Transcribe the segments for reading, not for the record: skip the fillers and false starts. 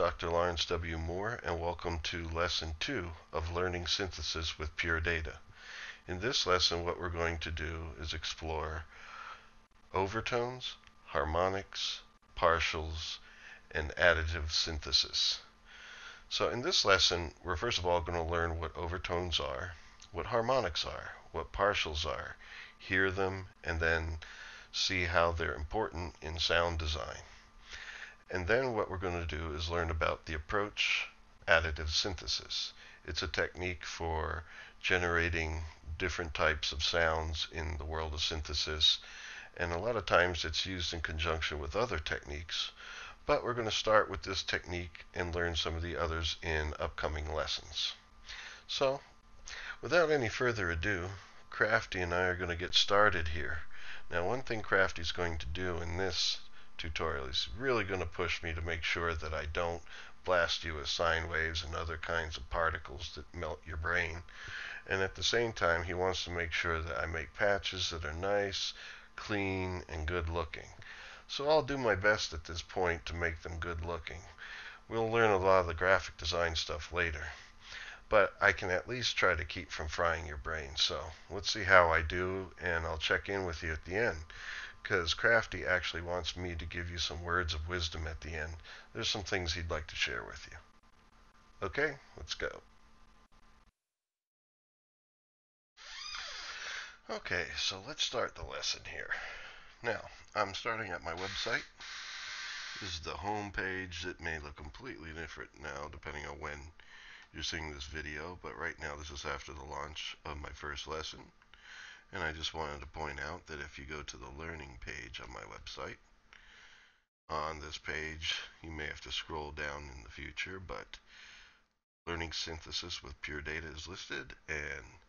Dr. Lawrence W. Moore, and welcome to Lesson 2 of Learning Synthesis with Pure Data. In this lesson, what we're going to do is explore overtones, harmonics, partials, and additive synthesis. So in this lesson, we're first of all going to learn what overtones are, what harmonics are, what partials are, hear them, and then see how they're important in sound design. And then what we're going to do is learn about the approach, additive synthesis. It's a technique for generating different types of sounds in the world of synthesis, and a lot of times it's used in conjunction with other techniques, but we're going to start with this technique and learn some of the others in upcoming lessons. So, without any further ado, Crafty and I are going to get started here. Now, one thing Crafty's going to do in this tutorial is really going to push me to make sure that I don't blast you with sine waves and other kinds of particles that melt your brain. And at the same time, he wants to make sure that I make patches that are nice, clean, and good looking. So I'll do my best at this point to make them good looking. We'll learn a lot of the graphic design stuff later, but I can at least try to keep from frying your brain. So let's see how I do, and I'll check in with you at the end, because Crafty actually wants me to give you some words of wisdom at the end. There's some things he'd like to share with you. Okay, let's go. Okay, so let's start the lesson here. Now, I'm starting at my website. This is the home page. It may look completely different now depending on when you're seeing this video, but right now this is after the launch of my first lesson. And I just wanted to point out that if you go to the learning page on my website, on this page, you may have to scroll down in the future, but learning synthesis with pure data is listed, and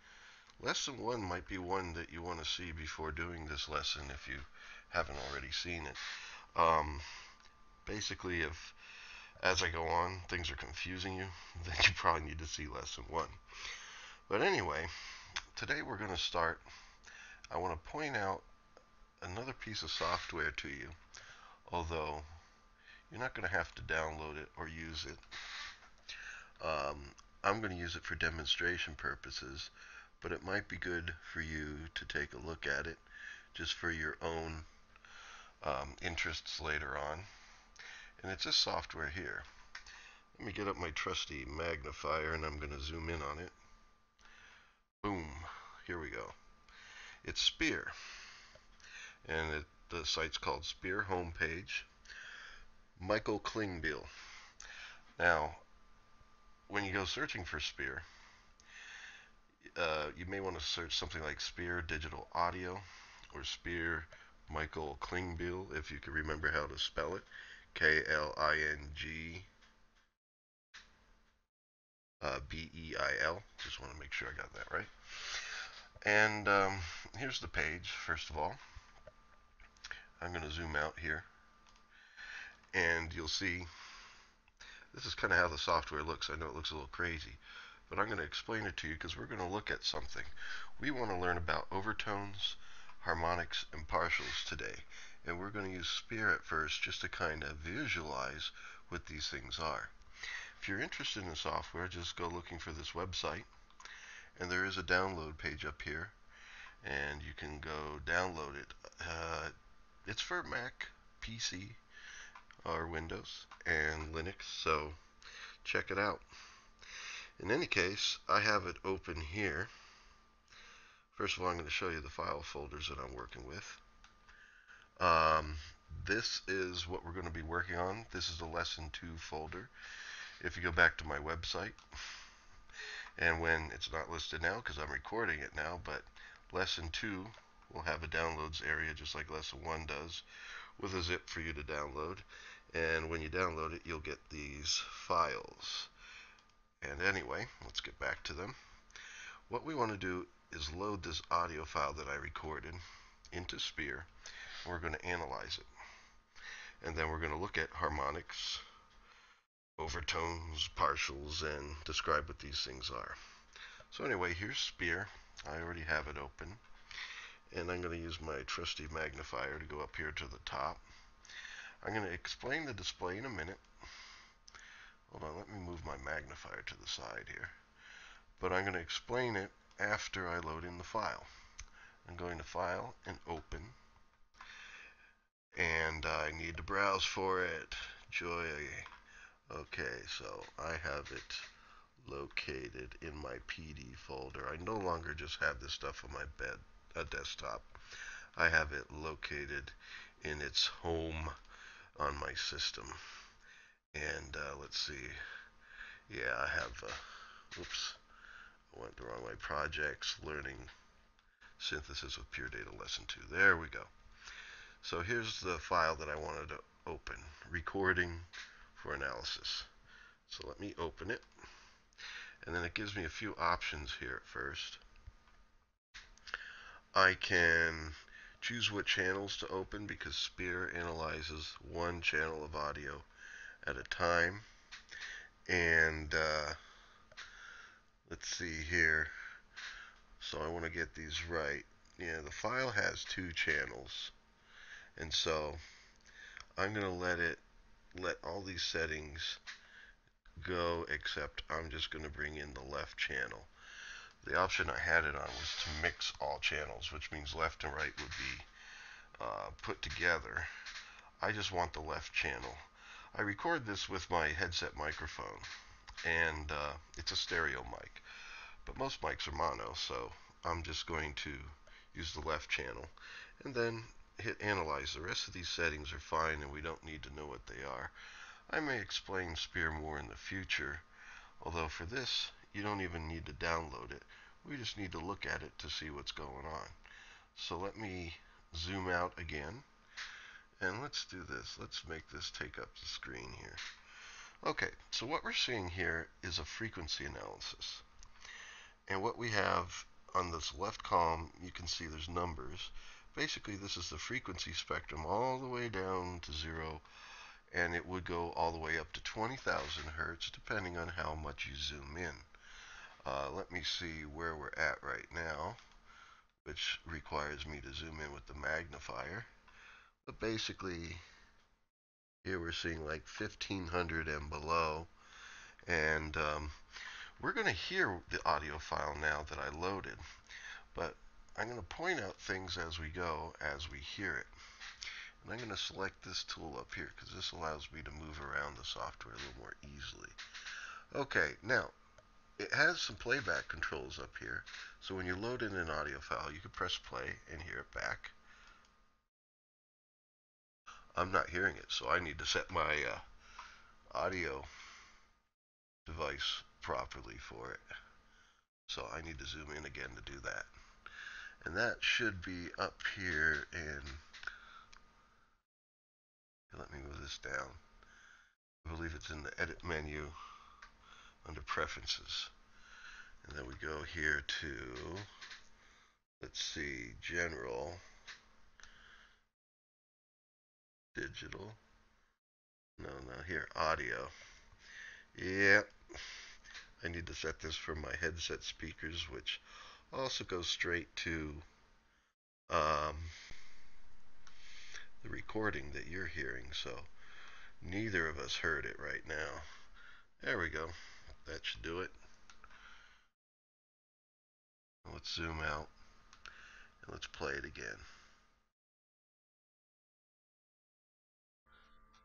lesson 1 might be one that you want to see before doing this lesson if you haven't already seen it. Basically, if as I go on things are confusing you, then you probably need to see lesson 1. But anyway, today we're going to start. I want to point out another piece of software to you, although you're not going to have to download it or use it. I'm going to use it for demonstration purposes, but it might be good for you to take a look at it just for your own interests later on. And it's this software here. Let me get up my trusty magnifier and I'm going to zoom in on it. Boom, here we go. It's Spear, and the site's called Spear Homepage. Michael Klingbeil. Now, when you go searching for Spear, you may want to search something like Spear Digital Audio or Spear Michael Klingbeil, if you can remember how to spell it. K-L-I-N-G-B-E-I-L. Just want to make sure I got that right. And here's the page, first of all. I'm going to zoom out here, and you'll see this is kind of how the software looks. I know it looks a little crazy, but I'm going to explain it to you because we're going to look at something. We want to learn about overtones, harmonics, and partials today, and we're going to use Spear at first just to kind of visualize what these things are. If you're interested in software, just go looking for this website, and there is a download page up here, and you can go download it. It's for Mac, PC, or Windows, and Linux, so check it out. In any case, I have it open here. First of all, I'm going to show you the file folders that I'm working with. This is what we're going to be working on. This is the Lesson 2 folder. If you go back to my website, and when it's not listed now because I'm recording it now, but Lesson 2 will have a downloads area just like Lesson 1 does, with a zip for you to download. And when you download it, you'll get these files. And anyway, let's get back to them. What we want to do is load this audio file that I recorded into Spear. We're going to analyze it. And then we're going to look at harmonics, overtones, partials, and describe what these things are. So anyway, here's Spear. I already have it open. And I'm going to use my trusty magnifier to go up here to the top. I'm going to explain the display in a minute, Hold on, let me move my magnifier to the side here. But I'm going to explain it after I load in the file. I'm going to File and Open. And I need to browse for it. Joy. Okay, so I have it located in my PD folder. I no longer just have this stuff on my desktop. I have it located in its home on my system. And let's see. Yeah, I have, oops, I went the wrong way. Projects, Learning Synthesis with Pure Data Lesson 2. There we go. So here's the file that I wanted to open, recording for analysis. So let me open it. And then it gives me a few options here at first. I can choose what channels to open because Spear analyzes one channel of audio at a time. And let's see here. So I want to get these right. Yeah, the file has 2 channels. And so I'm going to let all these settings go, except I'm just going to bring in the left channel. The option I had it on was to mix all channels, which means left and right would be put together. I just want the left channel. I record this with my headset microphone, and it's a stereo mic, but most mics are mono, so I'm just going to use the left channel and then hit Analyze. The rest of these settings are fine, and we don't need to know what they are. I may explain Spear more in the future, although for this you don't even need to download it. We just need to look at it to see what's going on. So let me zoom out again, and let's do this. Let's make this take up the screen here. Okay, so what we're seeing here is a frequency analysis. And what we have on this left column, you can see there's numbers. Basically, this is the frequency spectrum all the way down to 0, and it would go all the way up to 20,000 hertz, depending on how much you zoom in. Let me see where we're at right now, which requires me to zoom in with the magnifier. But basically, here we're seeing like 1500 and below. And we're going to hear the audio file now that I loaded. But I'm going to point out things as we go, as we hear it. And I'm going to select this tool up here because this allows me to move around the software a little more easily. Okay, now, it has some playback controls up here. So when you load in an audio file, you can press play and hear it back. I'm not hearing it, so I need to set my audio device properly for it. So I need to zoom in again to do that. And that should be up here in, let me move this down. I believe it's in the edit menu under preferences. And then we go here to, let's see, general, digital, no, here, audio. Yep. I need to set this for my headset speakers, which also goes straight to the recording that you're hearing, so neither of us heard it right now. There we go. That should do it. Let's zoom out and let's play it again.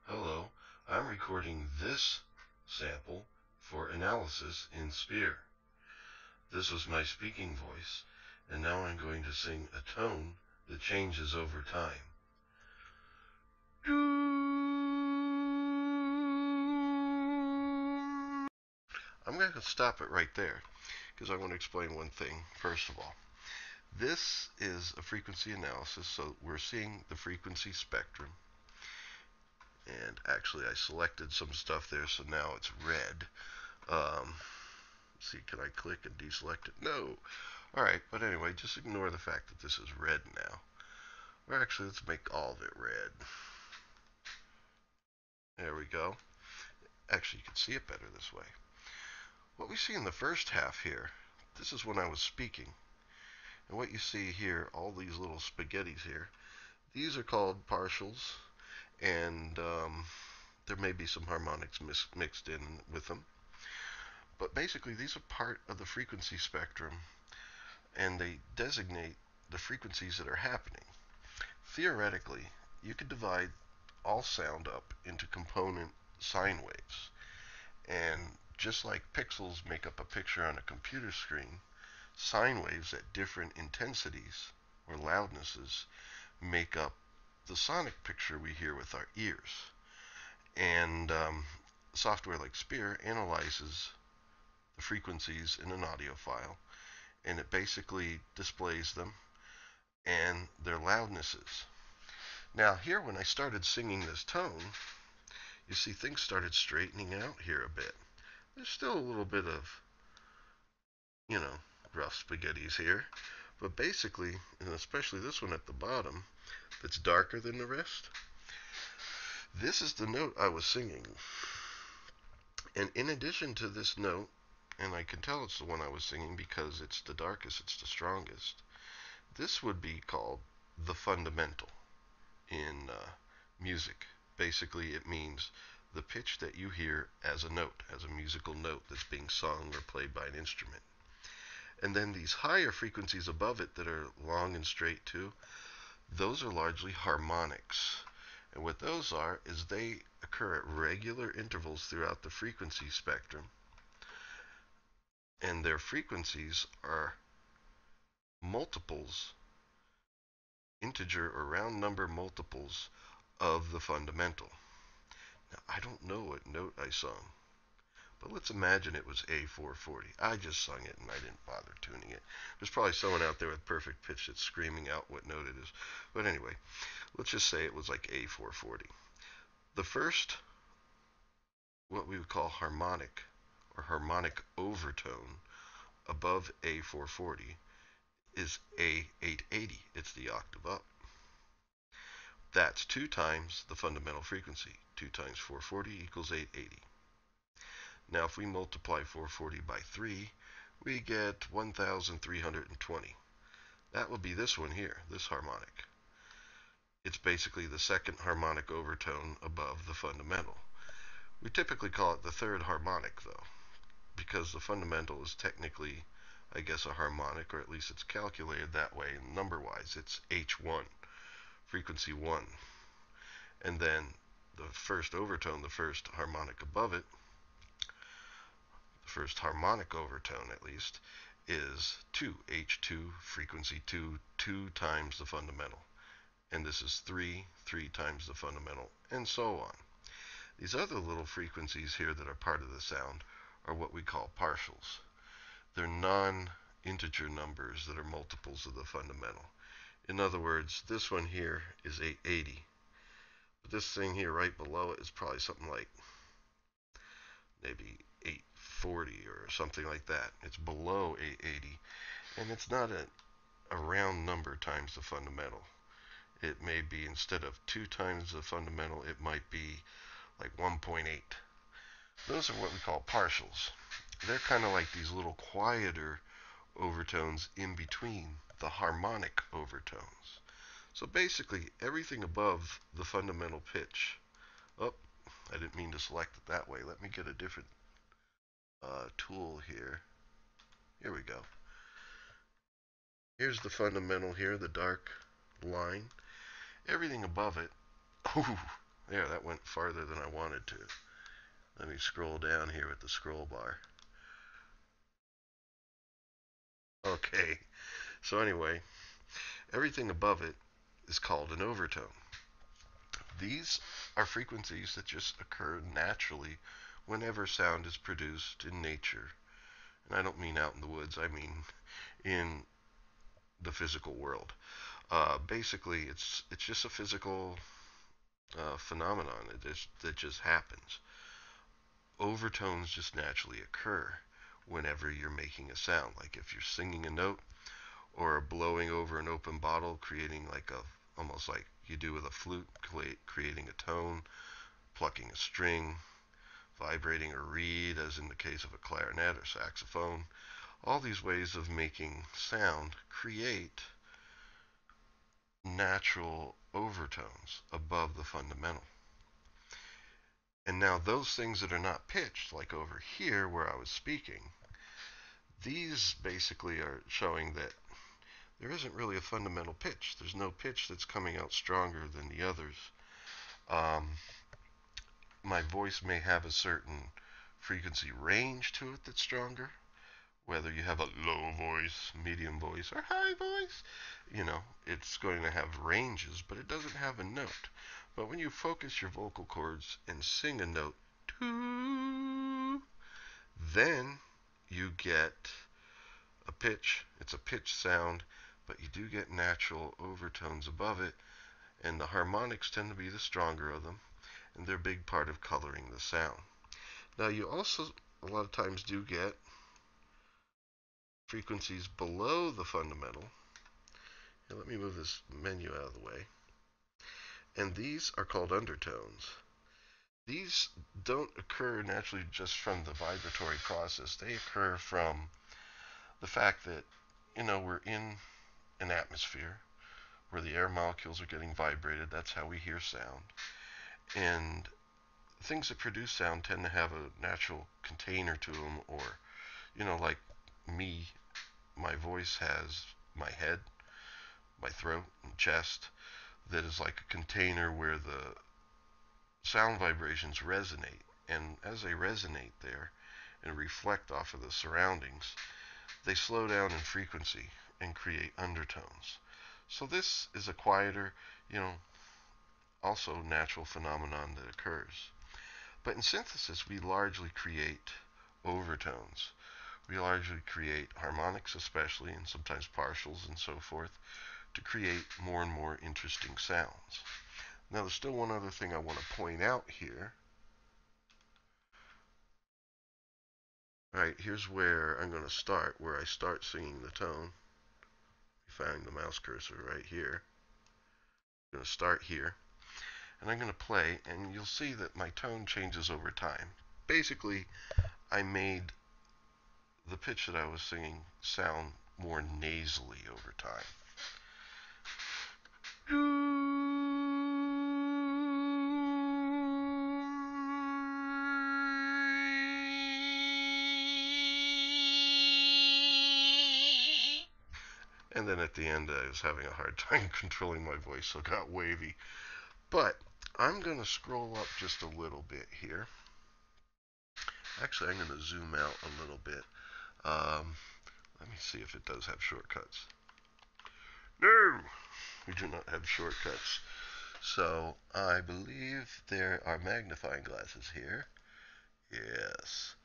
Hello, I'm recording this sample for analysis in Spear. This was my speaking voice, and now I'm going to sing a tone that changes over time. I'm going to stop it right there because I want to explain one thing first of all. This is a frequency analysis, so we're seeing the frequency spectrum. And actually I selected some stuff there, so now it's red. See, can I click and deselect it? No. Alright, but anyway, just ignore the fact that this is red now. Or actually, let's make all of it red. There we go. Actually, you can see it better this way. What we see in the first half here, this is when I was speaking. And what you see here, all these little spaghettis here, these are called partials. And There may be some harmonics mixed in with them. But basically, these are part of the frequency spectrum, and they designate the frequencies that are happening. Theoretically, you could divide all sound up into component sine waves. And just like pixels make up a picture on a computer screen, sine waves at different intensities or loudnesses make up the sonic picture we hear with our ears. And software like Spear analyzes the frequencies in an audio file, and it basically displays them and their loudnesses. Now here, when I started singing this tone, you see things started straightening out here a bit. There's still a little bit of, rough spaghettis here, but basically, and especially this one at the bottom, that's darker than the rest, this is the note I was singing. And in addition to this note, and I can tell it's the one I was singing because it's the darkest, it's the strongest, this would be called the fundamental in music. Basically, it means the pitch that you hear as a note, as a musical note that's being sung or played by an instrument. And then these higher frequencies above it that are long and straight too, those are largely harmonics. And what those are is they occur at regular intervals throughout the frequency spectrum. And their frequencies are multiples, integer or round number multiples of the fundamental. Now, I don't know what note I sung, but let's imagine it was A440. I just sung it and I didn't bother tuning it. There's probably someone out there with perfect pitch that's screaming out what note it is. But anyway, let's just say it was like A440. The first, what we would call harmonic or harmonic overtone above A440 is A880. It's the octave up. That's 2 times the fundamental frequency. 2 times 440 equals 880. Now if we multiply 440 by 3, we get 1320. That would be this one here, this harmonic. It's basically the second harmonic overtone above the fundamental. We typically call it the third harmonic though, because the fundamental is technically, I guess, a harmonic, or at least it's calculated that way number-wise. It's H1, frequency 1. And then the first overtone, the first harmonic above it, the first harmonic overtone at least, is 2, H2, frequency 2, 2 times the fundamental. And this is 3, 3 times the fundamental, and so on. These other little frequencies here that are part of the sound are what we call partials. They're non-integer numbers that are multiples of the fundamental. In other words, this one here is 880. But this thing here right below it is probably something like maybe 840 or something like that. It's below 880. And it's not a round number times the fundamental. It may be, instead of 2 times the fundamental, it might be like 1.8. Those are what we call partials. They're kind of like these little quieter overtones in between the harmonic overtones. So basically, everything above the fundamental pitch. Oh, I didn't mean to select it that way. Let me get a different tool here. Here we go. Here's the fundamental here, the dark line. Everything above it, ooh, there, that went farther than I wanted to. Let me scroll down here with the scroll bar. Okay, so anyway, everything above it is called an overtone. These are frequencies that just occur naturally whenever sound is produced in nature. And I don't mean out in the woods, I mean in the physical world. Basically, it's just a physical phenomenon that just happens. Overtones just naturally occur whenever you're making a sound. Like if you're singing a note or blowing over an open bottle, creating like almost like you do with a flute, creating a tone, plucking a string, vibrating a reed, as in the case of a clarinet or saxophone. All these ways of making sound create natural overtones above the fundamental. And now those things that are not pitched, like over here where I was speaking, these basically are showing that there isn't really a fundamental pitch. There's no pitch that's coming out stronger than the others. My voice may have a certain frequency range to it that's stronger, whether you have a low voice, medium voice, or high voice. It's going to have ranges, but it doesn't have a note. But when you focus your vocal cords and sing a note, then you get a pitch. It's a pitch sound, but you do get natural overtones above it, and the harmonics tend to be the stronger of them, and they're a big part of coloring the sound. Now you also a lot of times do get frequencies below the fundamental. Here, let me move this menu out of the way. And these are called undertones. These don't occur naturally just from the vibratory process. They occur from the fact that, we're in an atmosphere where the air molecules are getting vibrated. That's how we hear sound. And things that produce sound tend to have a natural container to them, or, like me, my voice has my head, my throat, and chest that is like a container where the sound vibrations resonate. And as they resonate there and reflect off of the surroundings, they slow down in frequency and create undertones. So this is a quieter, also natural phenomenon that occurs. But in synthesis, we largely create overtones. We largely create harmonics, especially, and sometimes partials and so forth, to create more and more interesting sounds. Now, there's still one other thing I want to point out here. All right, here's where I'm going to start, where I start singing the tone. Find the mouse cursor right here. I'm going to start here, and I'm going to play, and you'll see that my tone changes over time. Basically, I made the pitch that I was singing sound more nasally over time. And then at the end, I was having a hard time controlling my voice, so it got wavy. But I'm going to scroll up just a little bit here. Actually, I'm going to zoom out a little bit. Let me see if it does have shortcuts. No, we do not have shortcuts. So I believe there are magnifying glasses here. Yes.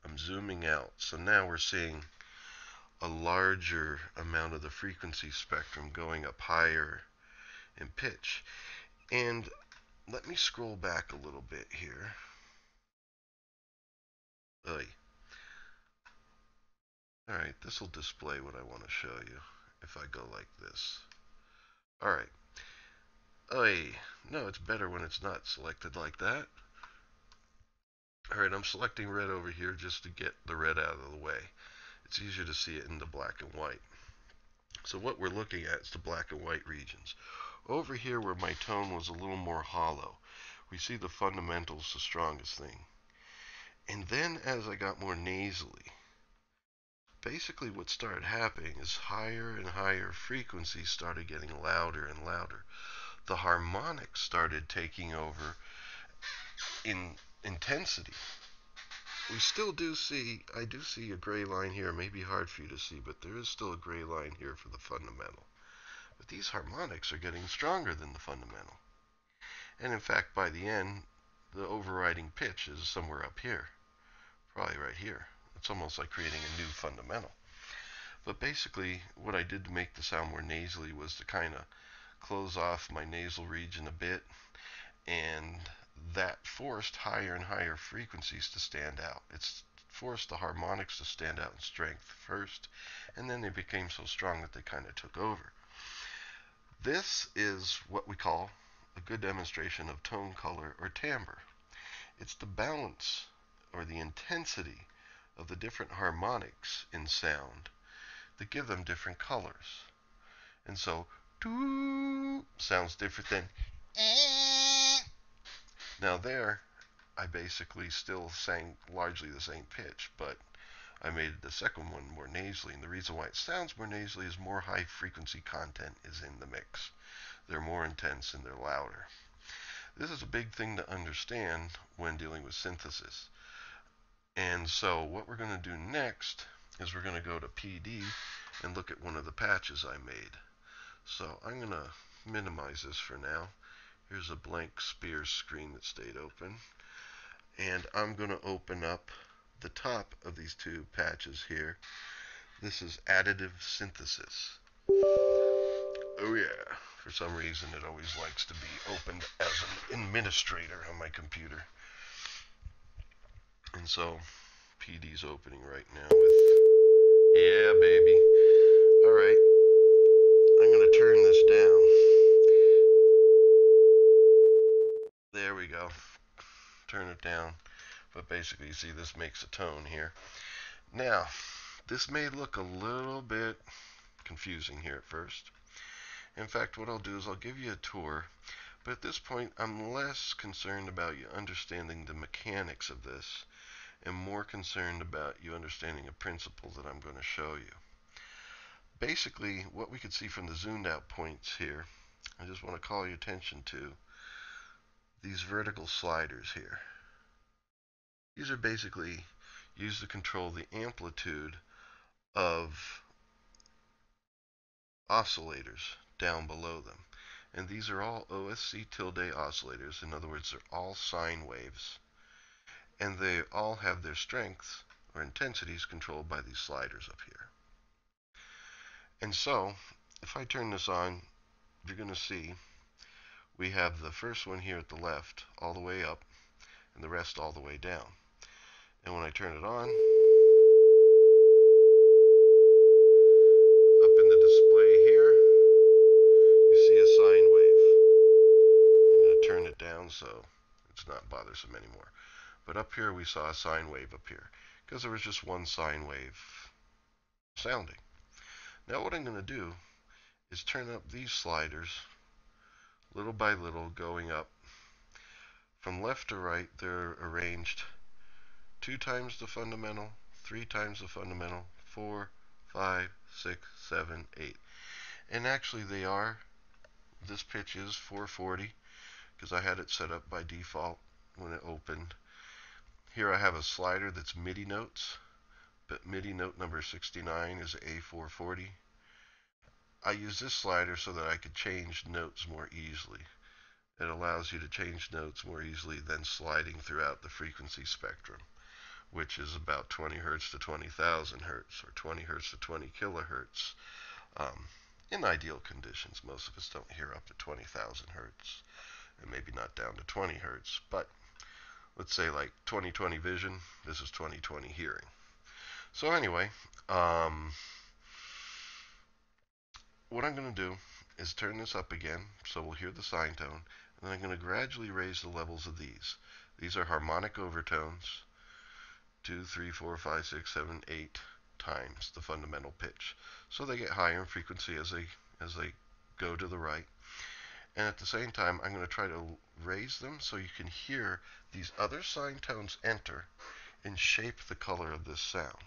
I'm zooming out. So now we're seeing a larger amount of the frequency spectrum going up higher in pitch. And let me scroll back a little bit here. Alright, this will display what I want to show you if I go like this. Alright. No, it's better when it's not selected like that. Alright, I'm selecting red over here just to get the red out of the way. It's easier to see it in the black and white. So what we're looking at is the black and white regions. Over here where my tone was a little more hollow, we see the fundamentals the strongest thing. And then as I got more nasally, basically what started happening is higher and higher frequencies started getting louder and louder. The harmonics started taking over in intensity. We still do see, I do see a gray line here. It may be hard for you to see, but there is still a gray line here for the fundamental. But these harmonics are getting stronger than the fundamental. And in fact, by the end, the overriding pitch is somewhere up here. Probably right here. It's almost like creating a new fundamental. But basically, what I did to make the sound more nasally was to kind of close off my nasal region a bit, and that forced higher and higher frequencies to stand out. It's forced the harmonics to stand out in strength first, and then they became so strong that they kind of took over. This is what we call a good demonstration of tone color or timbre. It's the balance or the intensity of the different harmonics in sound that give them different colors. And so, doo sounds different than. Now there, I basically still sang largely the same pitch, but I made the second one more nasally, and the reason why it sounds more nasally is more high frequency content is in the mix. They're more intense and they're louder. This is a big thing to understand when dealing with synthesis. And so what we're going to do next is we're going to go to PD and look at one of the patches I made. So I'm going to minimize this for now. Here's a blank Spears screen that stayed open. And I'm going to open up the top of these two patches here. This is Additive Synthesis. Oh yeah, for some reason it always likes to be opened as an administrator on my computer. And so PD's opening right now with, yeah baby. Alright, I'm going to turn this down. There we go. Turn it down. But basically you see this makes a tone here. Now, this may look a little bit confusing here at first. In fact, what I'll do is I'll give you a tour, but at this point I'm less concerned about you understanding the mechanics of this and more concerned about you understanding a principle that I'm going to show you. Basically, what we could see from the zoomed out points here, I just want to call your attention to these vertical sliders here. These are basically used to control the amplitude of oscillators down below them. And these are all OSC tilde oscillators. In other words, they're all sine waves. And they all have their strengths or intensities controlled by these sliders up here. And so, if I turn this on, you're going to see we have the first one here at the left all the way up and the rest all the way down. And when I turn it on, up in the display here, you see a sine wave. I'm going to turn it down so it's not bothersome anymore. But up here we saw a sine wave up here because there was just one sine wave sounding. Now what I'm going to do is turn up these sliders little by little, going up. From left to right, they're arranged 2 times the fundamental, 3 times the fundamental, 4, 5, 6, 7, 8. And actually they are. This pitch is 440 because I had it set up by default when it opened. Here I have a slider that's MIDI notes, but MIDI note number 69 is A440. I use this slider so that I could change notes more easily. It allows you to change notes more easily than sliding throughout the frequency spectrum, which is about 20 hertz to 20,000 hertz, or 20 hertz to 20 kilohertz. In ideal conditions, most of us don't hear up to 20,000 hertz, and maybe not down to 20 hertz, but let's say like 20/20 vision, this is 20/20 hearing. So anyway, what I'm going to do is turn this up again, so we'll hear the sine tone, and then I'm going to gradually raise the levels of these. These are harmonic overtones, 2, 3, 4, 5, 6, 7, 8 times the fundamental pitch. So they get higher in frequency as they go to the right. And at the same time, I'm going to try to raise them so you can hear these other sine tones enter and shape the color of this sound.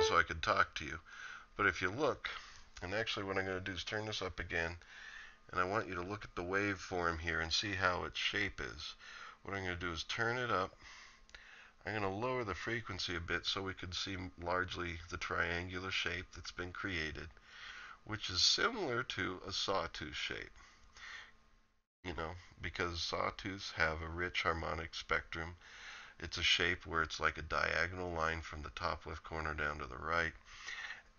So I could talk to you. But if you look, and actually what I'm going to do is turn this up again, and I want you to look at the waveform here and see how its shape is. What I'm going to do is turn it up. I'm going to lower the frequency a bit so we can see largely the triangular shape that's been created, which is similar to a sawtooth shape. You know, because sawtooths have a rich harmonic spectrum. It's a shape where it's like a diagonal line from the top left corner down to the right.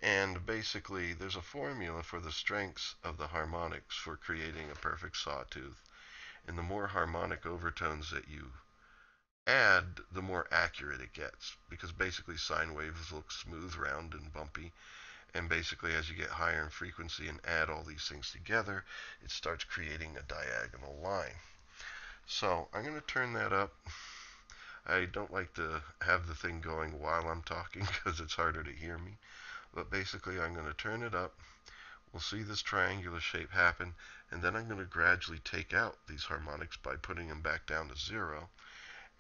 And basically, there's a formula for the strengths of the harmonics for creating a perfect sawtooth. And the more harmonic overtones that you add, the more accurate it gets. Because basically, sine waves look smooth, round, and bumpy. And basically, as you get higher in frequency and add all these things together, it starts creating a diagonal line. So I'm going to turn that up. I don't like to have the thing going while I'm talking because it's harder to hear me. But basically, I'm going to turn it up. We'll see this triangular shape happen, and then I'm going to gradually take out these harmonics by putting them back down to 0,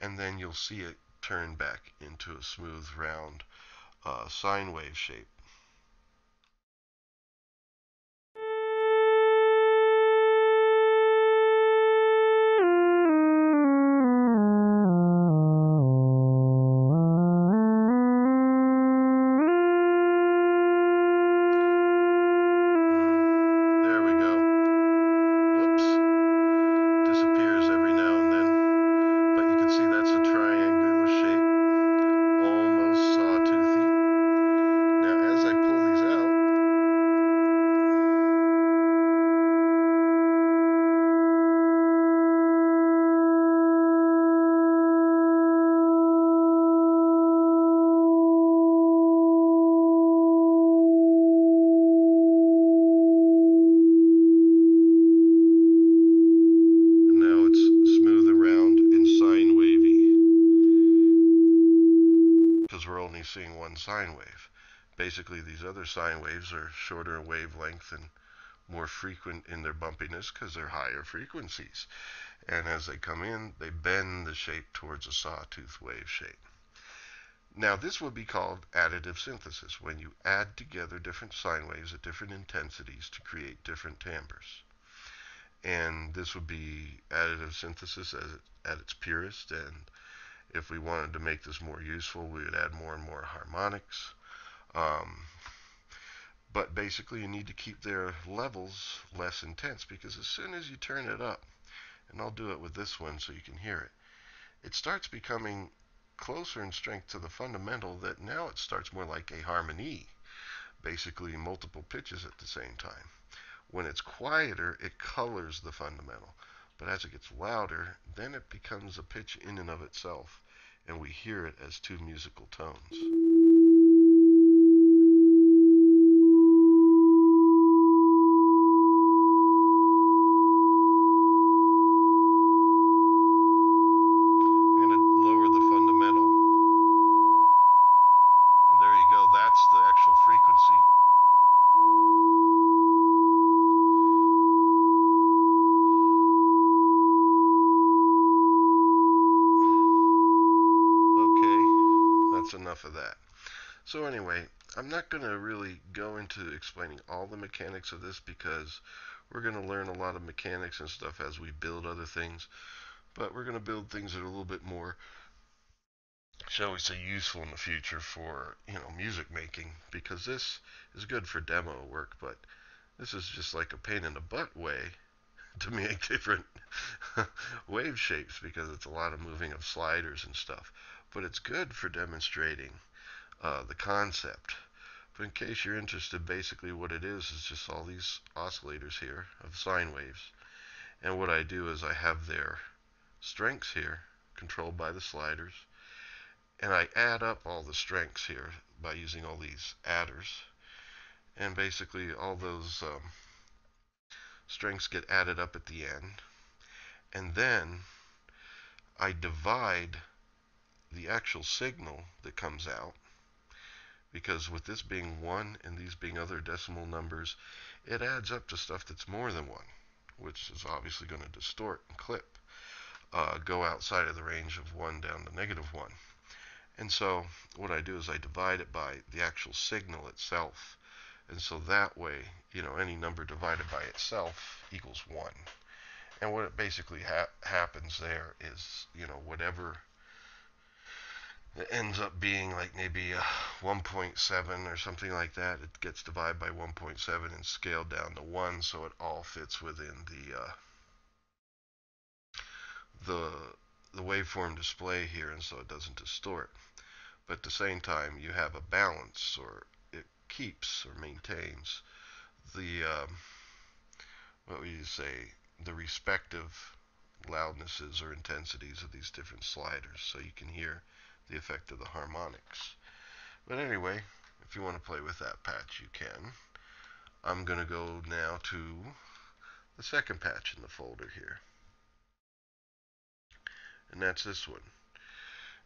and then you'll see it turn back into a smooth, round sine wave shape. There we go. Whoops. Disappears every now and then. But you can see that's a triangular shape. Almost sawtoothy. Now as I pull these out, and now it's smooth around and sine wavy, because we're only seeing one sine wave. Basically, these other sine waves are shorter in wavelength and more frequent in their bumpiness because they're higher frequencies. And as they come in, they bend the shape towards a sawtooth wave shape. Now, this would be called additive synthesis, when you add together different sine waves at different intensities to create different timbres. And this would be additive synthesis at its purest. And if we wanted to make this more useful, we would add more and more harmonics. But basically, you need to keep their levels less intense, because as soon as you turn it up, and I'll do it with this one so you can hear it, it starts becoming closer in strength to the fundamental, that now it starts more like a harmony, basically multiple pitches at the same time. When it's quieter, it colors the fundamental. But as it gets louder, then it becomes a pitch in and of itself, and we hear it as two musical tones. I'm going to lower the fundamental, and there you go. That's the actual frequency. Okay, that's enough of that. So anyway, I'm not going to really go into explaining all the mechanics of this, because we're going to learn a lot of mechanics and stuff as we build other things. But we're going to build things that are a little bit more, shall we say, useful in the future for, music making, because this is good for demo work, but this is just like a pain in the butt way to make different wave shapes, because it's a lot of moving of sliders and stuff. But it's good for demonstrating the concept. But in case you're interested, basically what it is just all these oscillators here of sine waves. And what I do is I have their strengths here, controlled by the sliders, and I add up all the strengths here by using all these adders. And basically all those strengths get added up at the end. And then I divide the actual signal that comes out, because with this being 1 and these being other decimal numbers, it adds up to stuff that's more than 1, which is obviously going to distort and clip, go outside of the range of 1 down to -1. And so what I do is I divide it by the actual signal itself. And so that way, any number divided by itself equals 1. And what it basically happens there is, whatever it ends up being, like maybe 1.7 or something like that, it gets divided by 1.7 and scaled down to 1, so it all fits within the waveform display here, and so it doesn't distort. But at the same time, you have a balance, or it keeps or maintains the what would you say, the respective loudnesses or intensities of these different sliders, so you can hear the effect of the harmonics. But anyway, if you want to play with that patch, you can. I'm going to go now to the second patch in the folder here, and that's this one.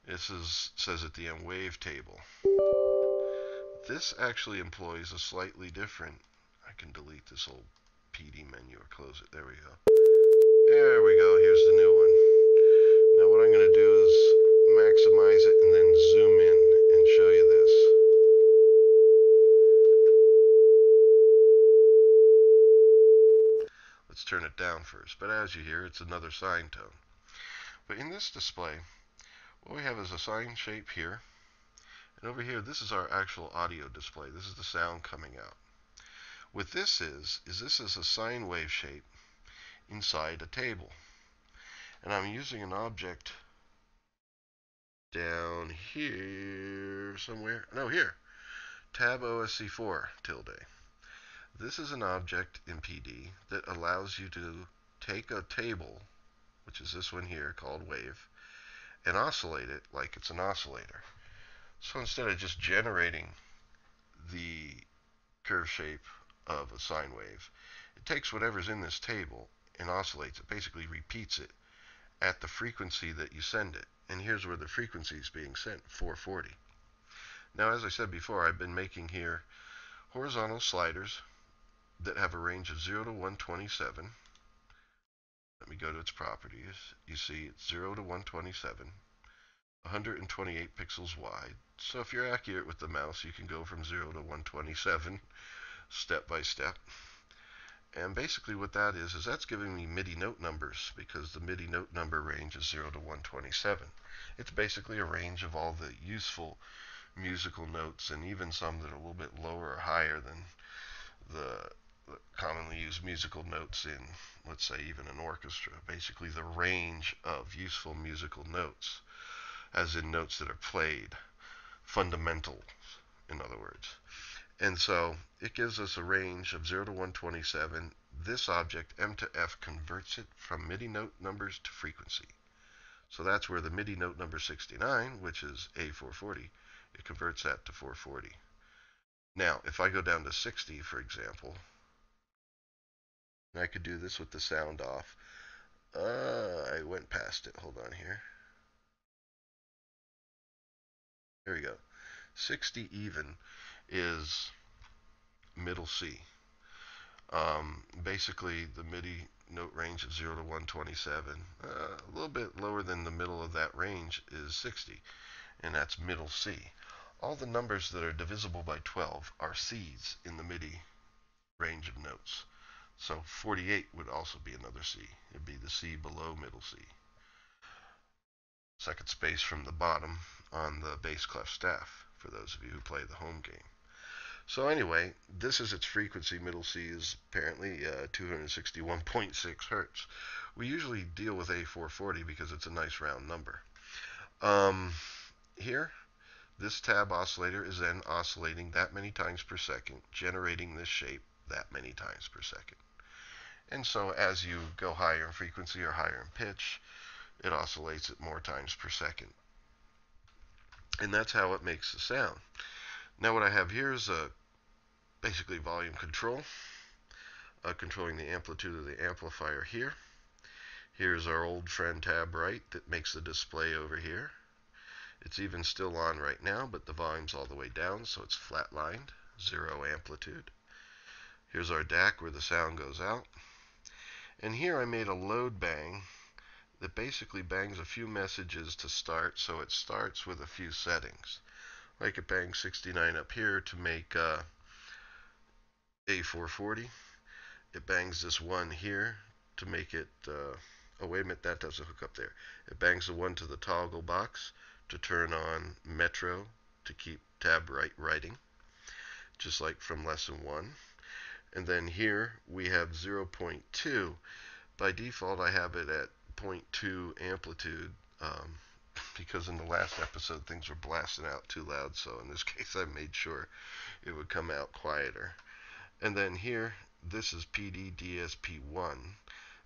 This says at the end, wavetable. This actually employs a slightly different, I can delete this old PD menu or close it. There we go. There we go. Here's the new one. Now what I'm going to do is maximize it and then zoom in and show you this. Let's turn it down first. But as you hear, it's another sine tone. But in this display, what we have is a sine shape here. And over here, this is our actual audio display. This is the sound coming out. What this is this is a sine wave shape inside a table. And I'm using an object down here somewhere. No, here. Tab OSC4 tilde. This is an object in PD that allows you to take a table, which is this one here called wave, and oscillate it like it's an oscillator. So instead of just generating the curve shape of a sine wave, it takes whatever's in this table and oscillates it, basically repeats it at the frequency that you send it. And here's where the frequency is being sent, 440. Now, as I said before, I've been making here horizontal sliders that have a range of 0 to 127. Let me go to its properties. You see it's 0 to 127, 128 pixels wide. So if you're accurate with the mouse, you can go from 0 to 127 step by step. And basically what that is that's giving me MIDI note numbers, because the MIDI note number range is 0 to 127. It's basically a range of all the useful musical notes, and even some that are a little bit lower or higher than the commonly used musical notes in, let's say, even an orchestra. Basically the range of useful musical notes, as in notes that are played, fundamentals, in other words. And so it gives us a range of 0 to 127. This object, M to F, converts it from MIDI note numbers to frequency. So that's where the MIDI note number 69, which is A440, it converts that to 440. Now, if I go down to 60, for example, and I could do this with the sound off. I went past it. Hold on here. There we go. 60 even is middle C. Basically, the MIDI note range of 0 to 127, a little bit lower than the middle of that range is 60, and that's middle C. All the numbers that are divisible by 12 are C's in the MIDI range of notes. So 48 would also be another C. It'd be the C below middle C. Second space from the bottom on the bass clef staff, for those of you who play the home game. So anyway, this is its frequency. Middle C is apparently 261.6 hertz. We usually deal with A440 because it's a nice round number. Here, this tab oscillator is then oscillating that many times per second, generating this shape that many times per second. And so as you go higher in frequency or higher in pitch, it oscillates it more times per second. And that's how it makes the sound. Now what I have here is basically volume control, controlling the amplitude of the amplifier here. Here's our old friend tab right that makes the display over here. It's even still on right now, but the volume's all the way down, so it's flatlined, 0 amplitude. Here's our DAC where the sound goes out. And here I made a load bang that basically bangs a few messages to start, so it starts with a few settings. Like it bangs 69 up here to make A440. It bangs this one here to make it, oh wait a minute, that doesn't hook up there. It bangs the one to the toggle box to turn on Metro to keep tab right writing, just like from lesson 1. And then here we have 0.2. By default I have it at 0.2 amplitude because in the last episode things were blasting out too loud, so in this case I made sure it would come out quieter. And then here, this is PD DSP1.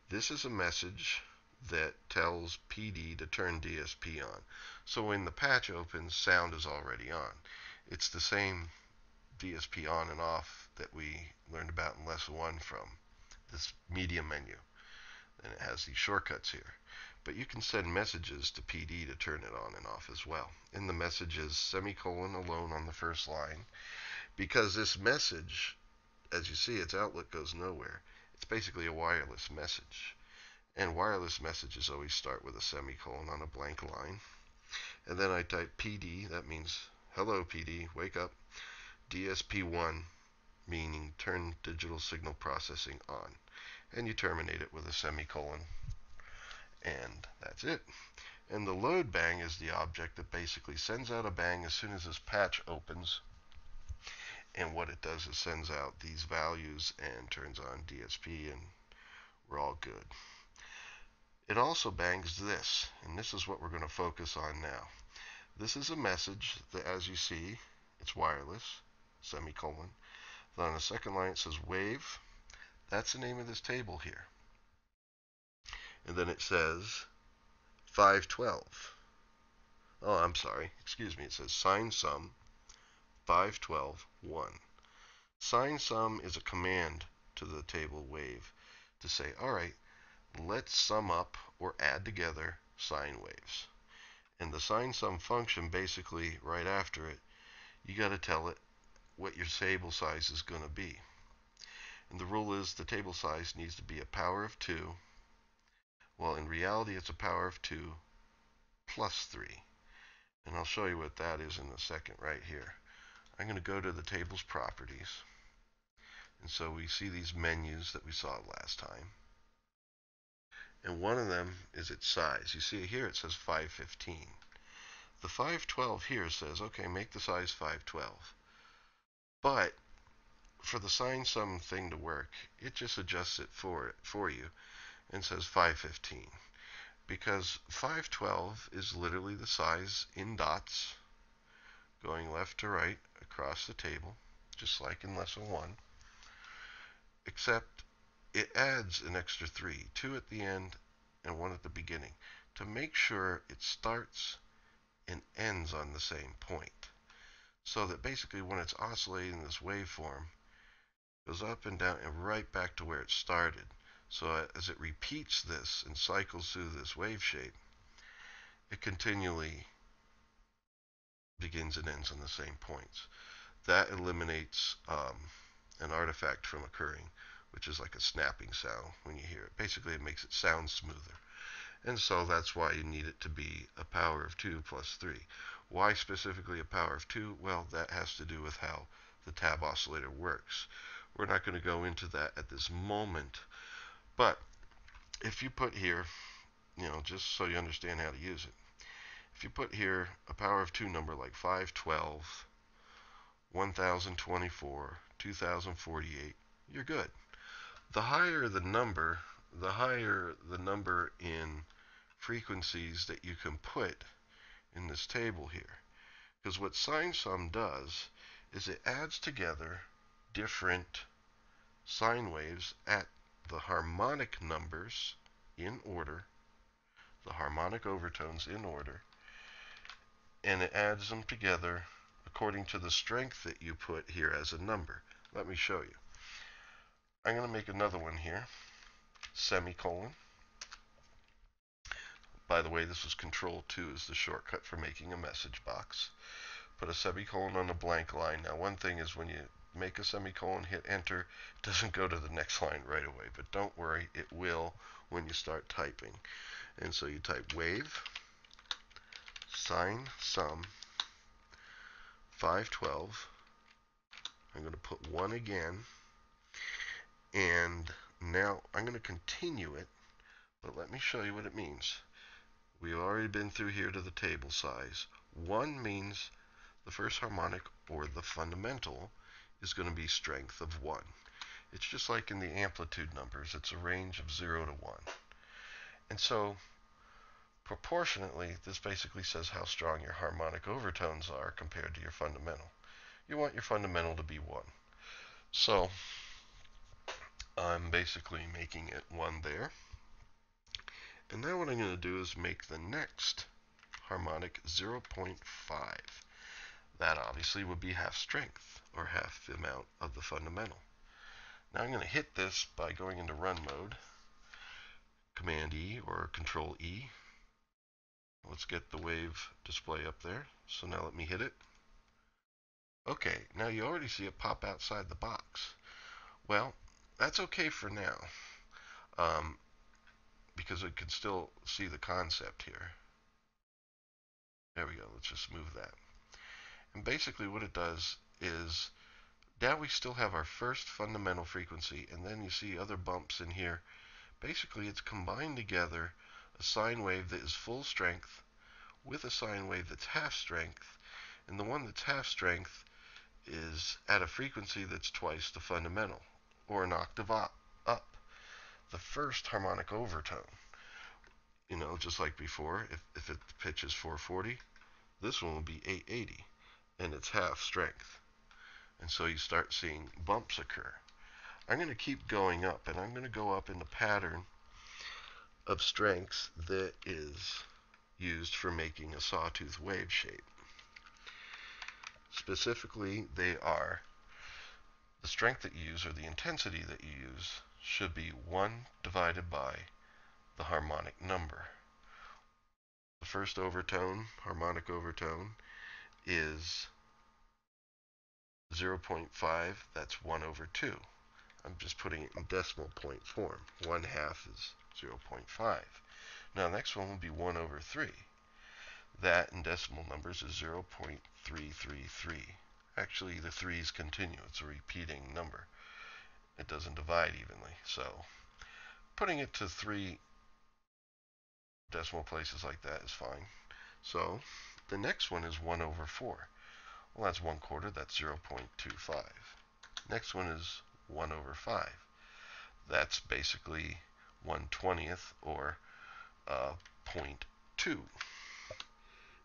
This is a message that tells PD to turn DSP on. So when the patch opens, sound is already on. It's the same DSP on and off that we learned about in lesson 1 from this media menu. And it has these shortcuts here. But you can send messages to PD to turn it on and off as well. In the messages, semicolon alone on the first line, because this message, as you see, its outlet goes nowhere. It's basically a wireless message. And wireless messages always start with a semicolon on a blank line. And then I type PD, that means hello PD, wake up. DSP1, meaning turn digital signal processing on. And you terminate it with a semicolon. And that's it. And the load bang is the object that basically sends out a bang as soon as this patch opens. And what it does is sends out these values and turns on DSP, and we're all good. It also bangs this, and this is what we're going to focus on now. This is a message that, as you see, it's wireless, semicolon. Then on the second line it says wave. That's the name of this table here. And then it says 512. Oh, I'm sorry. Excuse me. It says sign sum 512 1. Sign sum is a command to the table wave to say, all right, let's sum up or add together sine waves. And the sign sum function, basically right after it, you got to tell it what your table size is going to be. And the rule is the table size needs to be a power of 2. Well, in reality, it's a power of 2 plus 3. And I'll show you what that is in a second right here. I'm going to go to the table's properties. And so we see these menus that we saw last time. And one of them is its size. You see here it says 515. The 512 here says, okay, make the size 512. But for the sign sum thing to work, it just adjusts it for you and says 515. Because 512 is literally the size in dots going left to right across the table, just like in lesson 1, except it adds an extra 3, 2 at the end and 1 at the beginning, to make sure it starts and ends on the same point. So that basically when it's oscillating this waveform, it goes up and down and right back to where it started. So as it repeats this and cycles through this wave shape, it continually begins and ends on the same points. That eliminates an artifact from occurring, which is like a snapping sound when you hear it. Basically, it makes it sound smoother. And so that's why you need it to be a power of 2 plus 3. Why specifically a power of 2? Well, that has to do with how the tab oscillator works. We're not going to go into that at this moment. But if you put here, just so you understand how to use it, if you put here a power of 2 number like 512, 1024, 2048, you're good. The higher the number in frequencies that you can put in this table here. Because what sine sum does is it adds together different sine waves at the harmonic numbers in order, the harmonic overtones in order, and it adds them together according to the strength that you put here as a number. Let me show you. I'm going to make another one here, semicolon. By the way, this is Control 2 is the shortcut for making a message box. Put a semicolon on a blank line. Now, one thing is when you make a semicolon, hit enter, it doesn't go to the next line right away. But don't worry, it will when you start typing. And so you type wave, sine sum, 512. I'm going to put 1 again. And now I'm going to continue it. But let me show you what it means. We've already been through here to the table size. 1 means the first harmonic, or the fundamental, is going to be strength of 1. It's just like in the amplitude numbers. It's a range of 0 to 1. And so Proportionately, this basically says how strong your harmonic overtones are compared to your fundamental. You want your fundamental to be 1. So I'm basically making it 1 there. And now what I'm going to do is make the next harmonic 0.5. That obviously would be half strength, or half the amount of the fundamental. Now I'm going to hit this by going into run mode, Command E or Control E. Let's get the wave display up there. So now let me hit it. Okay, now you already see it pop outside the box. Well, that's okay for now, because I can still see the concept here. There we go. Let's just move that. And basically what it does is, now we still have our first fundamental frequency, and then you see other bumps in here. Basically, it's combined together a sine wave that is full strength with a sine wave that's half strength, and the one that's half strength is at a frequency that's twice the fundamental, or an octave up. The first harmonic overtone, just like before, if the pitch is 440, this one will be 880, and it's half strength. And so you start seeing bumps occur. I'm going to keep going up, and I'm going to go up in the pattern of strengths that is used for making a sawtooth wave shape. Specifically, they are the strength that you use, or the intensity that you use, should be 1 divided by the harmonic number. The first overtone, harmonic overtone, is 0.5. That's 1 over 2. I'm just putting it in decimal point form. 1/2 is 0.5. Now the next one will be 1 over 3. That in decimal numbers is 0.333. Actually, the 3's continue. It's a repeating number. It doesn't divide evenly. So putting it to 3 decimal places like that is fine. So the next one is 1 over 4. Well, that's 1/4. That's 0.25. Next one is 1 over 5. That's basically 1/20th, or 0.2.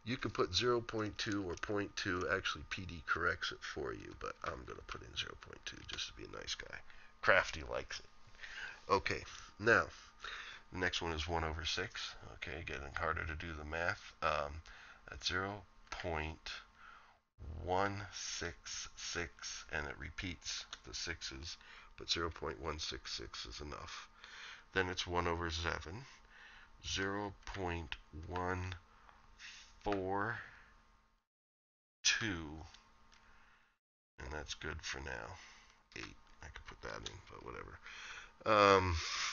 You could put 0.2 or 0.2. Actually, PD corrects it for you, but I'm going to put in 0.2 just to be a nice guy. Crafty likes it. Okay, now, the next one is 1 over 6. Okay, getting harder to do the math. That's 0.166, and it repeats the 6's, but 0.166 is enough. Then it's 1 over 7, 0.142, and that's good for now. 8, I could put that in, but whatever.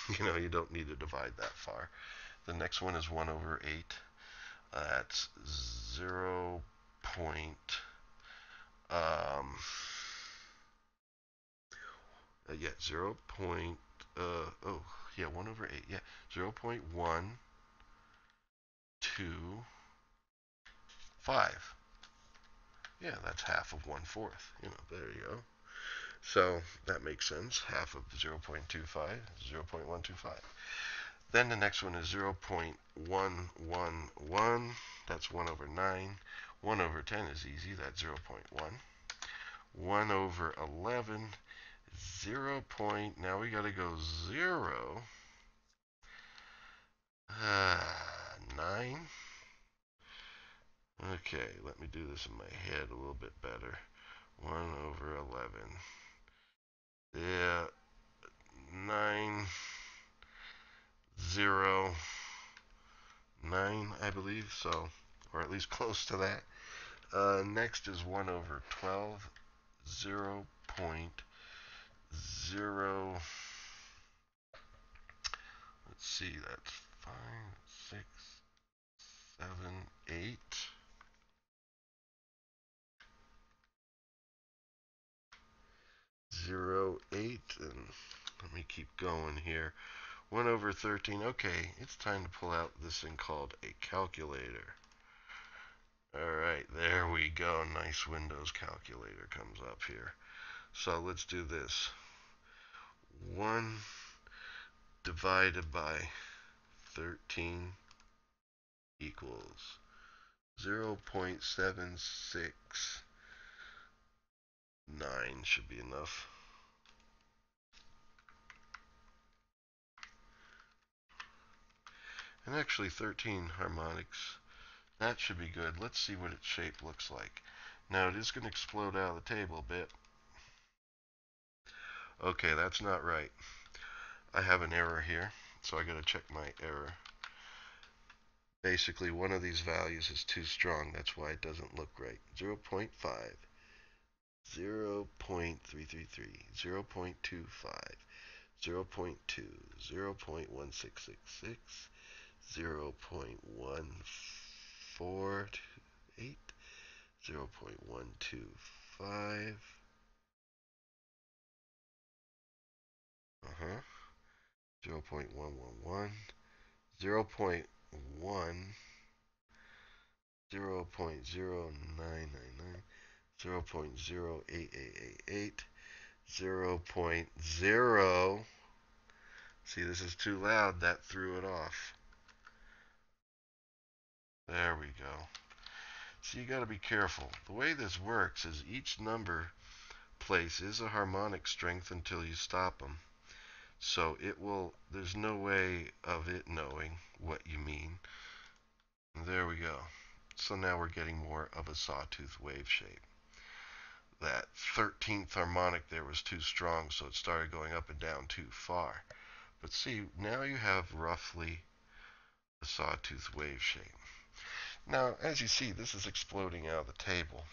You don't need to divide that far. The next one is 1 over 8. That's 0. 1 over 8. Yeah, 0.125. Yeah, that's half of 1/4. There you go. So that makes sense. Half of 0.25 is 0.125. Then the next one is 0.111. That's 1 over 9. 1 over 10 is easy. That's 0.1. 1 over 11. 0. Now we got to go 0. 9. Okay, let me do this in my head a little bit better. 1 over 11. Yeah, 9, 0, 9, I believe, so, or at least close to that. Next is 1 over 12, 0.0. Let's see, that's 5, 6, 7, 8. 0.8, and let me keep going here. 1 over 13. Okay, it's time to pull out this thing called a calculator. Alright, there we go. Nice Windows calculator comes up here. So let's do this. 1 divided by 13 equals 0.769 should be enough. And actually 13 harmonics, that should be good. Let's see what its shape looks like. Now it is going to explode out of the table a bit. Okay, that's not right. I have an error here, so I got to check my error. Basically, one of these values is too strong. That's why it doesn't look right. 0.5, 0.333, 0.25, 0.2, 0.1666, 0.148, 0.125, 0.111, 0.1, 0.0999, 0.08888, 0.0. See, this is too loud. That threw it off. There we go. So you got to be careful. The way this works is each number place is a harmonic strength until you stop them. So it will, there's no way of it knowing what you mean. And there we go. So now we're getting more of a sawtooth wave shape. That 13th harmonic there was too strong, so it started going up and down too far. But see, now you have roughly a sawtooth wave shape. Now, as you see, this is exploding out of the table.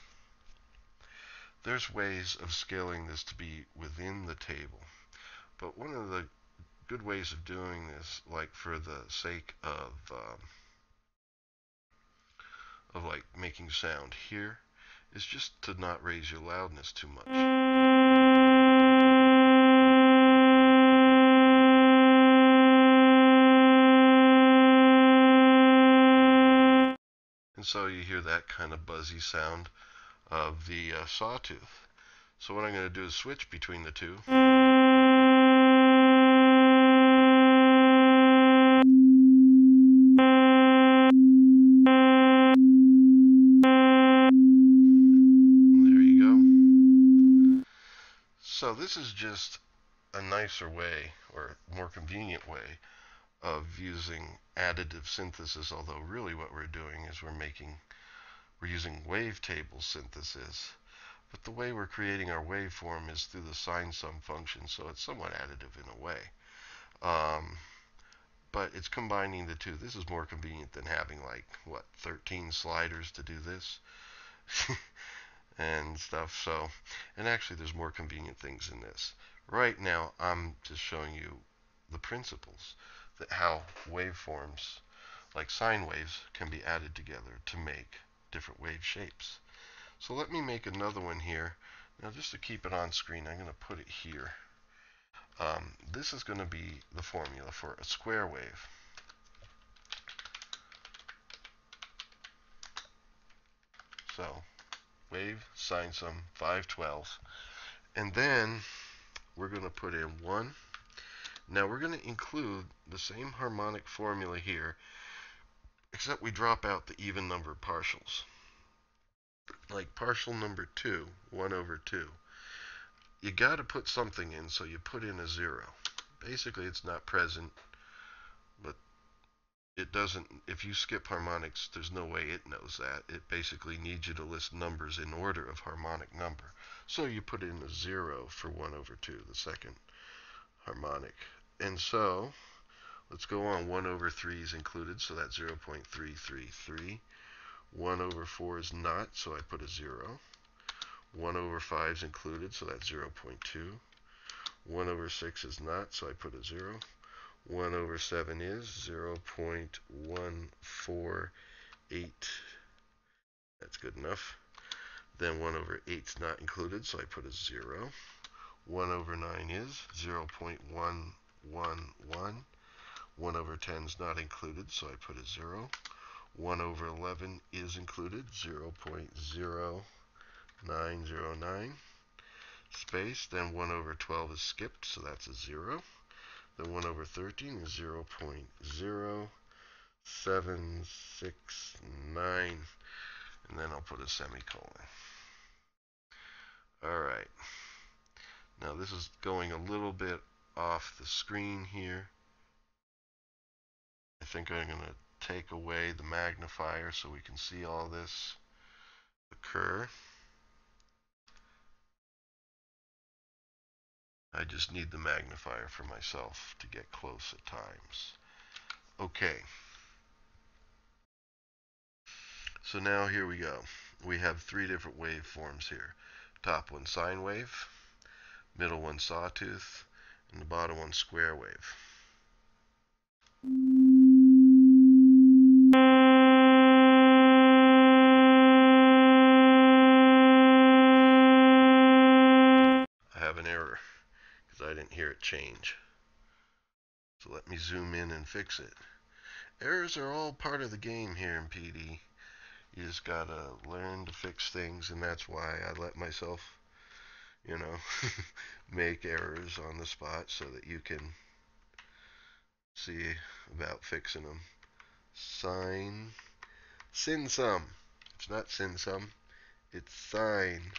There's ways of scaling this to be within the table. But one of the good ways of doing this, like for the sake of like making sound here, is just to not raise your loudness too much. And so you hear that kind of buzzy sound of the sawtooth. So what I'm going to do is switch between the two. There you go. So this is just a nicer way, or more convenient way, of using additive synthesis, although really what we're doing is we're using wavetable synthesis. But the way we're creating our waveform is through the sine sum function, so it's somewhat additive in a way. But it's combining the two. This is more convenient than having, like, 13 sliders to do this and stuff. So, and actually there's more convenient things in this. Right now I'm just showing you the principles, that how waveforms, like sine waves, can be added together to make different wave shapes. So let me make another one here. Now, just to keep it on screen, I'm going to put it here. This is going to be the formula for a square wave. So, wave, sine sum, 5/12. And then we're going to put in 1. Now we're going to include the same harmonic formula here, except we drop out the even number partials. Like partial number 2, 1/2. You got to put something in, so you put in a 0. Basically, it's not present, but it doesn't, if you skip harmonics, there's no way it knows that. It basically needs you to list numbers in order of harmonic number. So you put in a 0 for 1/2, the second harmonic. And so, let's go on. 1/3 is included, so that's 0.333. 1/4 is not, so I put a 0. 1/5 is included, so that's 0.2. 1/6 is not, so I put a 0. 1/7 is 0.148. That's good enough. Then 1/8 is not included, so I put a 0. 1/9 is 0.111. 1/10 is not included, so I put a 0. 1/11 is included, 0.0909 space. Then 1/12 is skipped, so that's a 0. Then 1/13 is 0.033. 7, 6, 9, and then I'll put a semicolon. All right. Now this is going a little bit off the screen here. I think I'm going to take away the magnifier so we can see all this occur. I just need the magnifier for myself to get close at times. Okay. So now here we go. We have three different waveforms here. Top one sine wave, middle one sawtooth, and the bottom one square wave. I have an error because I didn't hear it change. So let me zoom in and fix it. Errors are all part of the game here in PD. You just gotta learn to fix things, and that's why I let myself, make errors on the spot so that you can see about fixing them. Sin sum. It's not sin sum. It's sine.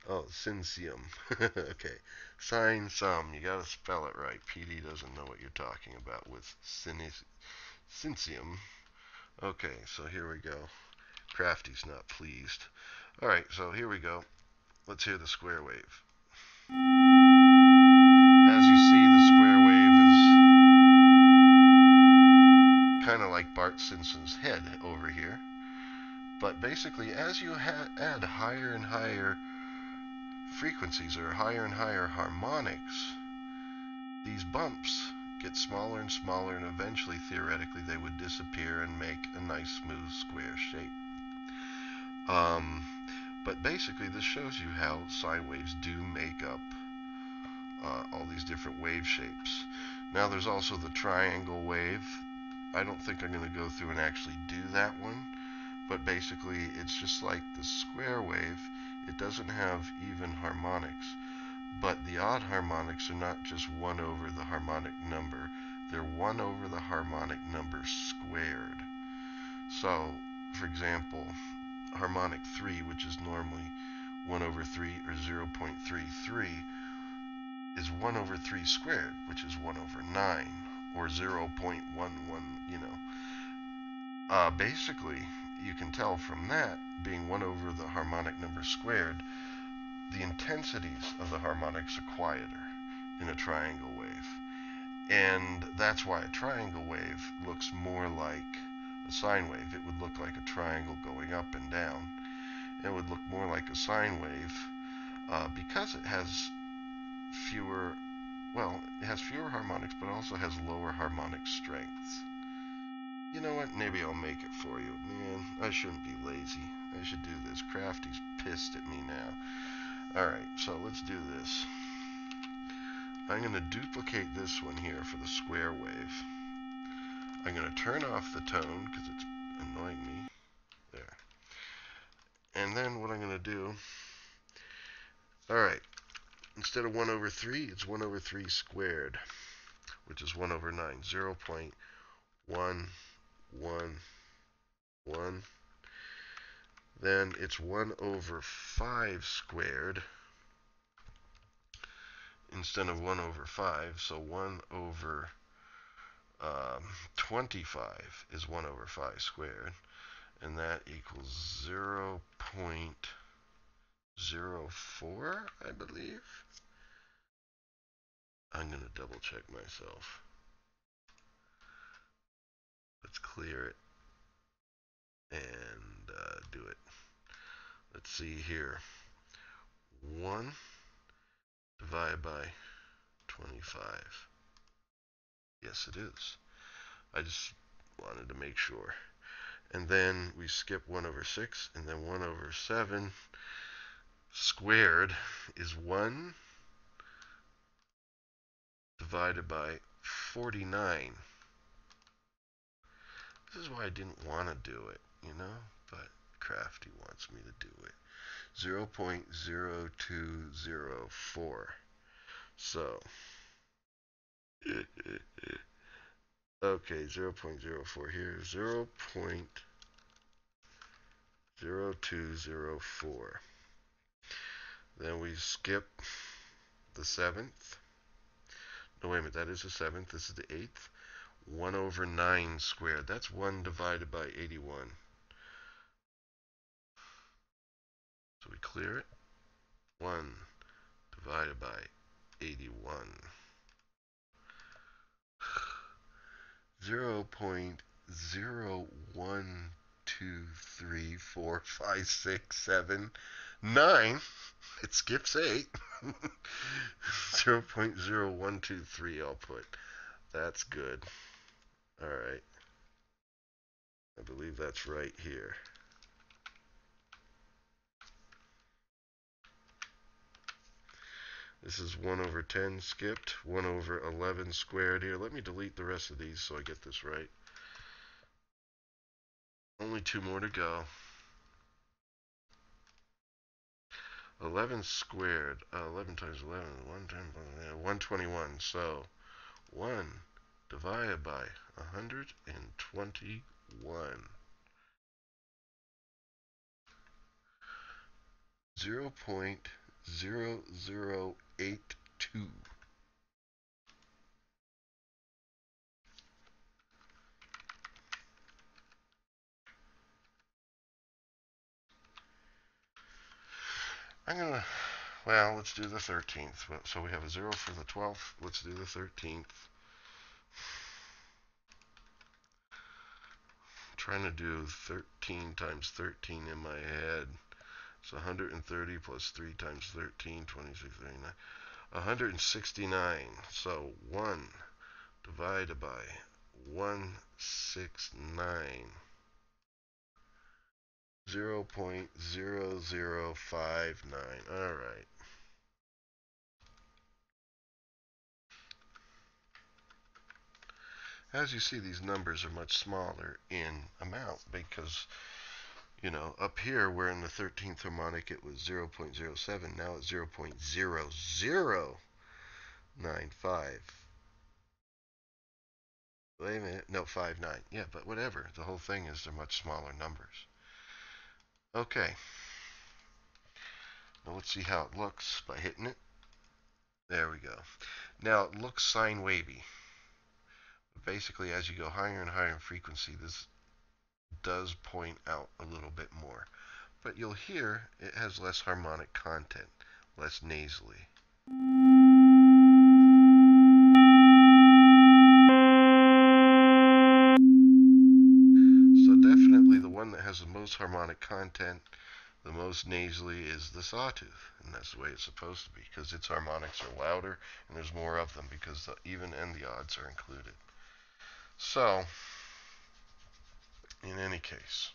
Oh, syncium. Okay. Sine sum. You gotta spell it right. PD doesn't know what you're talking about with syncium. Okay, so here we go. Crafty's not pleased. Alright, so here we go. Let's hear the square wave. As you see, the square wave is kind of like Bart Simpson's head over here. But basically, as you add higher and higher frequencies or higher and higher harmonics, these bumps get smaller and smaller, and eventually, theoretically, they would disappear and make a nice, smooth, square shape. But basically, this shows you how sine waves do make up all these different wave shapes. Now, there's also the triangle wave. I don't think I'm going to go through and actually do that one, but basically, it's just like the square wave. It doesn't have even harmonics, but the odd harmonics are not just 1 over the harmonic number. They're 1 over the harmonic number squared. So, for example, harmonic 3, which is normally 1 over 3 or 0.33, is 1 over 3 squared, which is 1 over 9, or 0.11, basically, you can tell from that, being 1 over the harmonic number squared, the intensities of the harmonics are quieter in a triangle wave. And that's why a triangle wave looks more like a sine wave. It would look like a triangle going up and down. It would look more like a sine wave because it has fewer harmonics, but also has lower harmonic strengths. You know what? Maybe I'll make it for you. Man, I shouldn't be lazy. I should do this. Crafty's pissed at me now. Alright, so let's do this. I'm going to duplicate this one here for the square wave. I'm going to turn off the tone because it's annoying me. There. And then what I'm going to do, alright, instead of 1 over 3, it's 1 over 3 squared, which is 1 over 9, 0.111. Then it's 1 over 5 squared instead of 1 over 5. So 1 over 25 is 1 over 5 squared. And that equals 0.04, I believe. I'm going to double check myself. Let's clear it and do it. Let's see here. 1 divided by 25. Yes, it is. I just wanted to make sure. And then we skip 1 over 6, and then 1 over 7 squared is 1 divided by 49. This is why I didn't want to do it, but Crafty wants me to do it. 0.0204. So Okay, 0.04 here, 0.0204. Then we skip the 7th. No, wait a minute, that is the 7th, this is the 8th. 1 over 9 squared, that's 1 divided by 81. So we clear it. 1 divided by 81. 0.01234567 It skips 8. 0.0123 I'll put. That's good. Alright. I believe that's right here. This is 1 over 10 skipped. 1 over 11 squared here. Let me delete the rest of these so I get this right. Only 2 more to go. 11 squared. 11 times 11. 121. So 1 divided by 121. 0.0082. Well, let's do the 13th. So we have a 0 for the 12th. Let's do the 13th. I'm trying to do 13 times 13 in my head. So 130 plus 3 times 13, 26, 39. 169. So 1 divided by 169. 0.0059. All right. As you see, these numbers are much smaller in amount because, you know, up here we're in the 13th harmonic, it was 0.07. Now it's 0.0095. Wait a minute. No, 59. Yeah, but whatever. The whole thing is they're much smaller numbers. Okay. Now let's see how it looks by hitting it. There we go. Now it looks sine wavy. Basically, as you go higher and higher in frequency, this does point out a little bit more. But you'll hear it has less harmonic content, less nasally. So definitely the one that has the most harmonic content, the most nasally, is the sawtooth. And that's the way it's supposed to be, because its harmonics are louder and there's more of them because the even and the odds are included. So, in any case,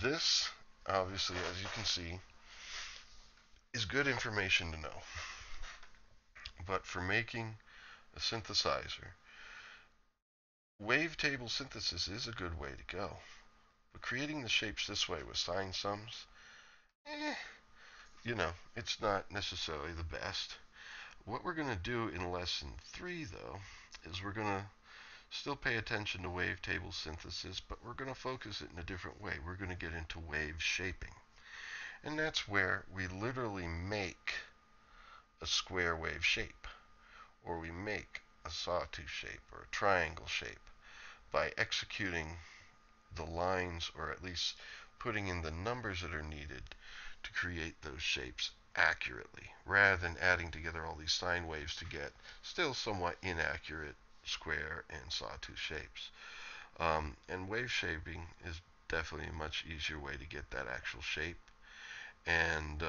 this, obviously, as you can see, is good information to know. But for making a synthesizer, wavetable synthesis is a good way to go. But creating the shapes this way with sine sums, you know, it's not necessarily the best. What we're going to do in lesson 3, though, is we're going to still pay attention to wavetable synthesis, but we're going to focus it in a different way. We're going to get into wave shaping. And that's where we literally make a square wave shape, or we make a sawtooth shape or a triangle shape by executing the lines, or at least putting in the numbers that are needed to create those shapes accurately, rather than adding together all these sine waves to get still somewhat inaccurate square and sawtooth shapes. And wave shaping is definitely a much easier way to get that actual shape. And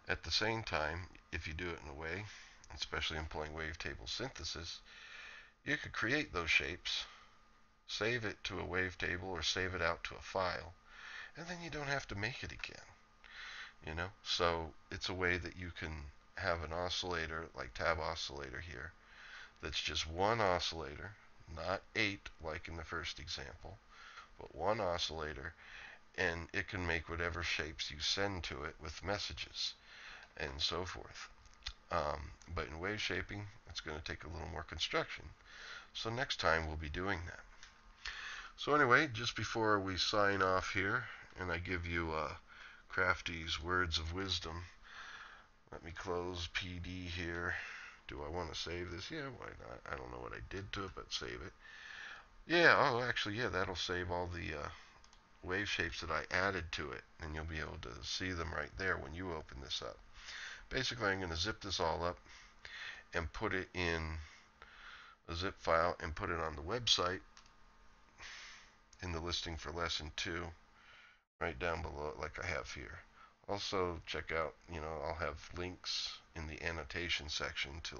at the same time, if you do it in a way, especially employing wavetable synthesis, you could create those shapes, save it to a wavetable or save it out to a file, and then you don't have to make it again. You know, so it's a way that you can have an oscillator like tab oscillator here that's just one oscillator, not 8 like in the first example, but one oscillator, and it can make whatever shapes you send to it with messages and so forth. But in wave shaping, it's going to take a little more construction. So next time we'll be doing that. So anyway, just before we sign off here, and I give you Crafty's words of wisdom, let me close PD here. Do I want to save this? Yeah, why not? I don't know what I did to it, but save it. Yeah, oh, actually, yeah, that'll save all the wave shapes that I added to it, and you'll be able to see them right there when you open this up. Basically, I'm going to zip this all up and put it in a zip file and put it on the website in the listing for lesson 2 right down below, like I have here. Also, check out, I'll have links in the annotation section to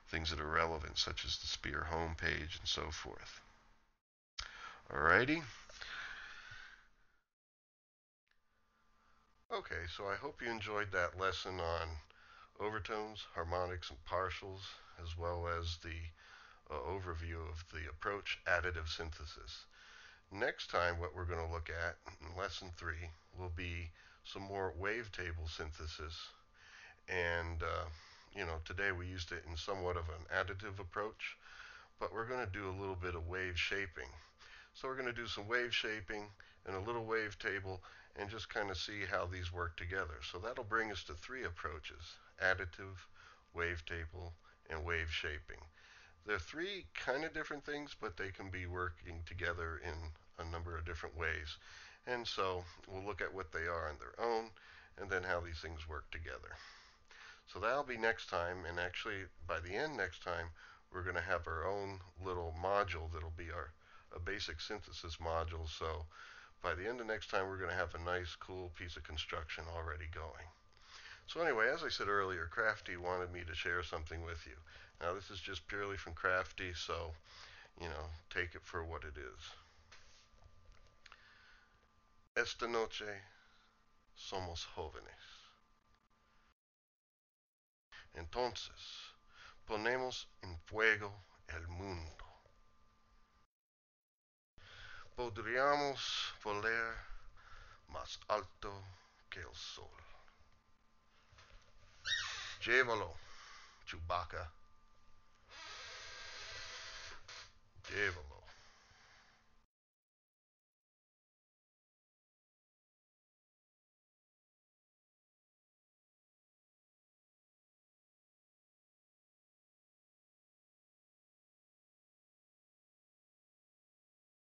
things that are relevant, such as the Spear homepage and so forth. Alrighty. Okay, so I hope you enjoyed that lesson on overtones, harmonics, and partials, as well as the overview of the approach additive synthesis. Next time, what we're going to look at in lesson 3 will be some more wavetable synthesis. And, today we used it in somewhat of an additive approach, but we're going to do a little bit of wave shaping. So we're going to do some wave shaping and a little wavetable and just kind of see how these work together. So that'll bring us to 3 approaches: additive, wavetable, and wave shaping. They're 3 kind of different things, but they can be working together in a number of different ways. And so we'll look at what they are on their own and then how these things work together. So that'll be next time, and actually by the end next time we're going to have our own little module that'll be a basic synthesis module. So by the end of next time we're going to have a nice cool piece of construction already going. So anyway, as I said earlier, Crafty wanted me to share something with you. Now this is just purely from Crafty, so take it for what it is. Esta noche somos jóvenes. Entonces, ponemos en fuego el mundo. Podríamos volar más alto que el sol. Llévalo, Chewbacca. Llévalo.